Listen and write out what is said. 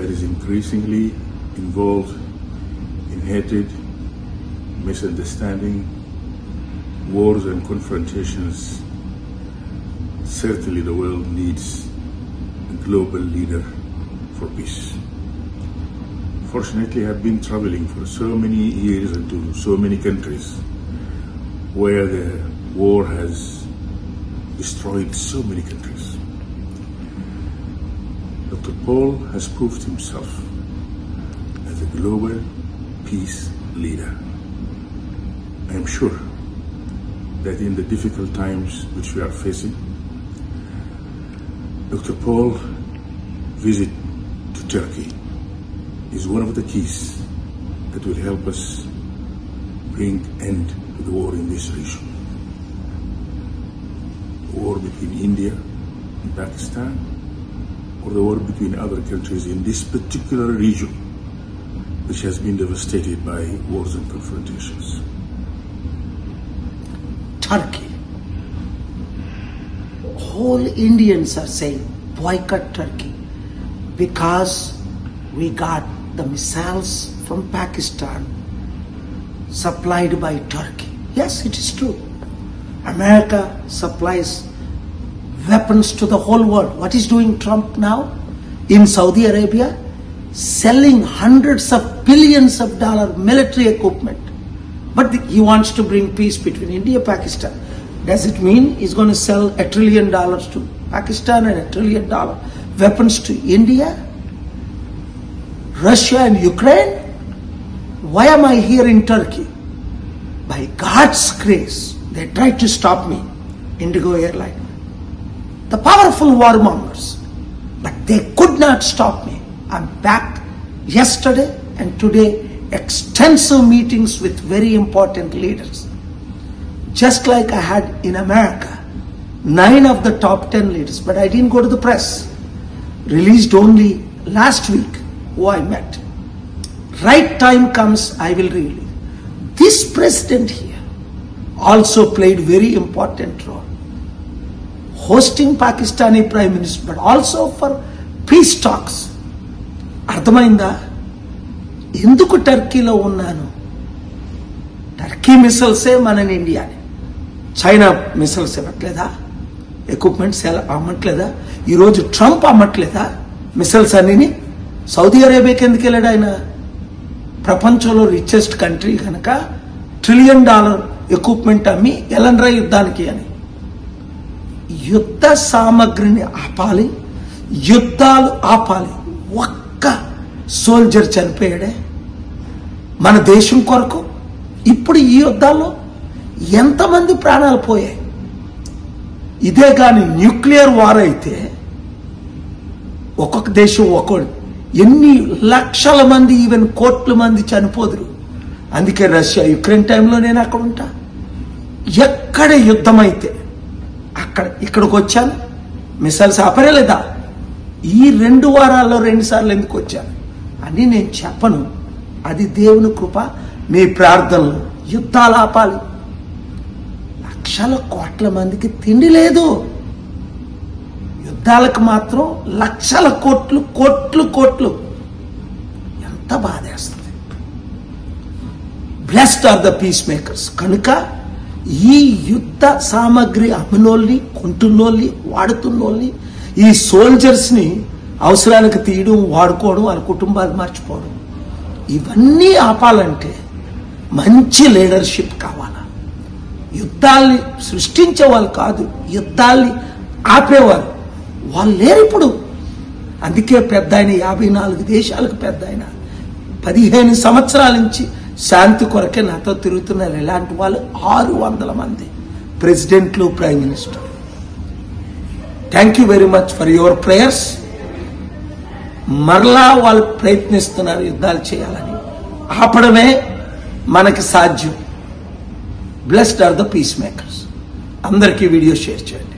that is increasingly involved in hatred, misunderstanding, wars and confrontations, certainly the world needs a global leader for peace. Fortunately, I've been traveling for so many years into so many countries where the war has destroyed so many countries. Dr. Paul has proved himself as a global peace leader. I am sure that in the difficult times which we are facing, Dr. Paul's visit to Turkey is one of the keys that will help us bring end to the war in this region. The war between India and Pakistan, or the war between other countries in this particular region, which has been devastated by wars and confrontations. Turkey. Whole Indians are saying boycott Turkey because we got the missiles from Pakistan supplied by Turkey. Yes, it is true. America supplies weapons to the whole world. What is doing Trump now? In Saudi Arabia, selling hundreds of billions of dollars military equipment. But he wants to bring peace between India and Pakistan. Does it mean he's going to sell $1 trillion to Pakistan and $1 trillion weapons to India, Russia and Ukraine? Why am I here in Turkey? By God's grace, they tried to stop me, Indigo Airline. The powerful warmongers, but they could not stop me. I'm back yesterday and today, extensive meetings with very important leaders. Just like I had in America, 9 of the top 10 leaders, but I didn't go to the press. Released only last week who I met. Right time comes, I will release. This president here also played very important role. Hosting Pakistani Prime Minister, but also for peace talks. అర్థమైందా? ఎందుకు టర్కీలో ఉన్నాను? Turkey మిసైల్సే మన ఇండియాని, China missiles ఇవ్వట్లేదా? Equipments అమ్మట్లేదా? ఈరోజు Trump అమ్మట్లేదా missiles అన్నిని? Saudi అరేబియాకి ఎందుకు వెళ్ళాడు ఆయన? ప్రపంచంలో రిచెస్ట్ కంట్రీ కనుక $1 ట్రిలియన్ ఎక్విప్మెంట్ అమ్మి ఎలండ్రా యుద్ధానికి అని. యుద్ధ సామగ్రిని ఆపాలి, యుద్ధాలు ఆపాలి. ఒక్క సోల్జర్ చనిపోయాడే మన దేశం కొరకు. ఇప్పుడు ఈ యుద్ధాల్లో ఎంతమంది ప్రాణాలు పోయాయి? ఇదే కానీ న్యూక్లియర్ వార్ అయితే ఒక్కొక్క దేశం ఒక్కొక్కడు ఎన్ని లక్షల మంది, ఈవెన్ కోట్ల మంది చనిపోదురు. అందుకే రష్యా యుక్రెయిన్ టైంలో నేను అక్కడ ఉంటా. ఎక్కడ యుద్ధం అయితే అక్కడ ఇక్కడికి వచ్చాను. మిసైల్స్ ఆపరేలేదా? ఈ 2 వారాల్లో 2 సార్లు ఎందుకు వచ్చాను అని నేను చెప్పను. అది దేవుని కృప, మీ ప్రార్థనలు. యుద్ధాలు ఆపాలి. లక్షల కోట్ల మందికి తిండి లేదు. యుద్ధాలకు మాత్రం లక్షల కోట్లు కోట్లు కోట్లు. ఎంత బాధేస్తుంది. Blessed are the peacemakers. కనుక ఈ యుద్ధ సామగ్రి అమ్మినోళ్ళని, కొంటున్నోళ్ళని, వాడుతున్నోళ్ళని, ఈ సోల్జర్స్ని అవసరానికి తీయడం, వాడుకోవడం, వాళ్ళ కుటుంబాలు మర్చిపోవడం, ఇవన్నీ ఆపాలంటే మంచి లీడర్షిప్ కావాలా. యుద్ధాల్ని సృష్టించే వాళ్ళు కాదు, యుద్ధాల్ని ఆపేవారు వాళ్ళు లేరు ఇప్పుడు. అందుకే పెద్ద ఆయన 54 దేశాలకు పెద్ద ఆయన 15 సంవత్సరాల నుంచి శాంతి కొరకే నాతో తిరుగుతున్నారు. ఇలాంటి వాళ్ళు 600 మంది ప్రెసిడెంట్లు, prime minister. Thank you very much for your prayers. మరలా వాళ్ళు ప్రయత్నిస్తున్నారు యుద్ధాలు చేయాలని. ఆపడమే మనకి సాధ్యం. Blessed are the peacemakers. అందరికీ వీడియో షేర్ చేయండి.